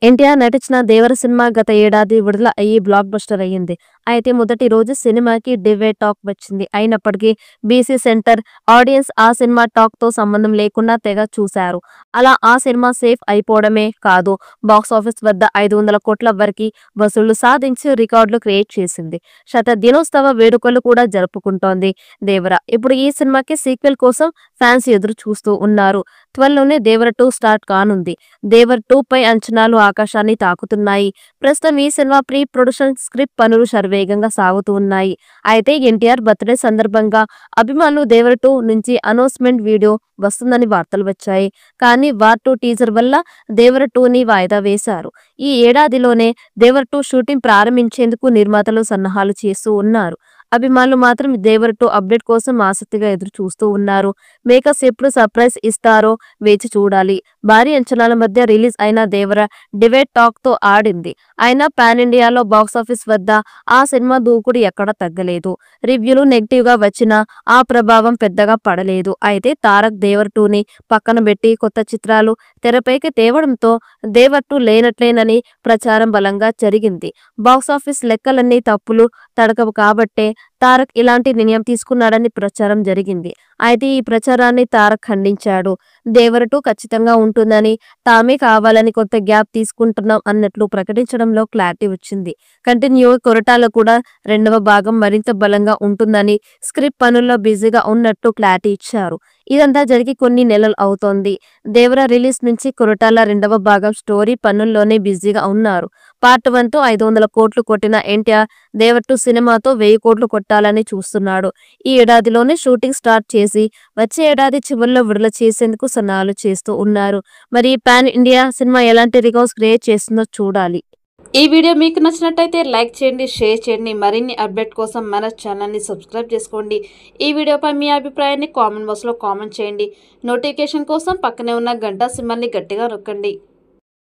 ఎన్టీఆర్ నటించిన దేవర సినిమా గత ఏడాది విడుదల అయ్యి బ్లాక్ బస్టర్ అయ్యింది. అయితే మొదటి రోజు సినిమాకి డివైడ్ టాక్ వచ్చింది. అయినప్పటికీ బీసీ సెంటర్ ఆడియన్స్ ఆ సినిమా టాక్ తో సంబంధం లేకుండా తెగ చూశారు. అలా ఆ సినిమా సేఫ్ అయిపోవడమే కాదు, బాక్సాఫీస్ వద్ద 500 కోట్ల వరకు వసూళ్లు సాధించి రికార్డులు క్రియేట్ చేసింది. శత దినోత్సవ వేడుకలు కూడా జరుపుకుంటోంది దేవర. ఇప్పుడు ఈ సినిమాకి సీక్వెల్ కోసం ఫ్యాన్స్ ఎదురు చూస్తూ ఉన్నారు. త్వరలోనే దేవర 2 స్టార్ట్ కానుంది. దేవర్ 2 పై అంచనాలు ఆకాశాన్ని తాకుతున్నాయి. ప్రస్తుతం ఈ సినిమా ప్రీ ప్రొడక్షన్ స్క్రిప్ట్ పనులు శరవేగంగా సాగుతూ ఉన్నాయి. అయితే ఎన్టీఆర్ బర్త్డే సందర్భంగా అభిమానులు దేవర్ 2 నుంచి అనౌన్స్మెంట్ వీడియో వస్తుందని వార్తలు వచ్చాయి. కానీ వార్ 2 టీజర్ వల్ల దేవర్ 2ని వాయిదా వేశారు. ఈ ఏడాదిలోనే దేవర్ 2 షూటింగ్ ప్రారంభించేందుకు నిర్మాతలు సన్నాహాలు చేస్తూ ఉన్నారు. అభిమానులు మాత్రం దేవర్ 2 అప్డేట్ కోసం ఆసక్తిగా ఎదురు చూస్తూ ఉన్నారు. మేకర్స్ ఎప్పుడు సర్ప్రైజ్ ఇస్తారో వేచి చూడాలి. భారీ అంచనాల మధ్య రిలీజ్ అయిన దేవర డివైడ్ టాక్ తో ఆడింది. అయినా పాన్ ఇండియాలో బాక్సాఫీస్ వద్ద ఆ సినిమా దూకుడు ఎక్కడా తగ్గలేదు. రివ్యూలు నెగిటివ్ గా వచ్చినా ఆ ప్రభావం పెద్దగా పడలేదు. అయితే తారక్ దేవర్ 2ని పక్కన పెట్టి కొత్త చిత్రాలు తెరపైకి తేవడంతో దేవర్ 2 లేనట్లేనని ప్రచారం బలంగా జరిగింది. బాక్సాఫీస్ లెక్కలన్నీ తప్పులు తడకవు కాబట్టే తారక్ ఇలాంటి నిర్ణయం తీసుకున్నాడని ప్రచారం జరిగింది. అయితే ఈ ప్రచారాన్ని తారక్ ఖండించాడు. దేవర్ 2 ఖచ్చితంగా ఉంటుందని, తామే కావాలని కొంత గ్యాప్ తీసుకుంటున్నాం అన్నట్లు ప్రకటించడంలో క్లారిటీ వచ్చింది. కంటిన్యూ కొరటాలో కూడా రెండవ భాగం మరింత బలంగా ఉంటుందని, స్క్రిప్ట్ పనుల్లో బిజీగా ఉన్నట్టు క్లారిటీ ఇచ్చారు. ఇదంతా జరిగి కొన్ని నెలలు అవుతోంది. దేవర రిలీజ్ నుంచి కొరటాల రెండవ భాగం స్టోరీ పనుల్లోనే బిజీగా ఉన్నారు. పార్ట్ 1తో 500 కోట్లు కొట్టిన ఎన్టీఆర్ దేవర్ 2 సినిమాతో 1000 కోట్లు కొట్టాలని చూస్తున్నాడు. ఈ ఏడాదిలోనే షూటింగ్ స్టార్ట్ చేసి వచ్చే ఏడాది చివరిలో విడుదల చేసేందుకు సన్నాహాలు చేస్తూ ఉన్నారు. మరి పాన్ ఇండియా సినిమా ఎలాంటి రికార్డ్స్ క్రియేట్ చేస్తుందో చూడాలి. ఈ వీడియో మీకు నచ్చినట్టయితే లైక్ చేయండి, షేర్ చేయండి. మరిన్ని అప్డేట్ కోసం మన ఛానల్ని సబ్స్క్రైబ్ చేసుకోండి. ఈ వీడియోపై మీ అభిప్రాయాన్ని కామెంట్ బాక్స్లో కామెంట్ చేయండి. నోటిఫికేషన్ కోసం పక్కనే ఉన్న గంట సింబల్ని గట్టిగా నొక్కండి.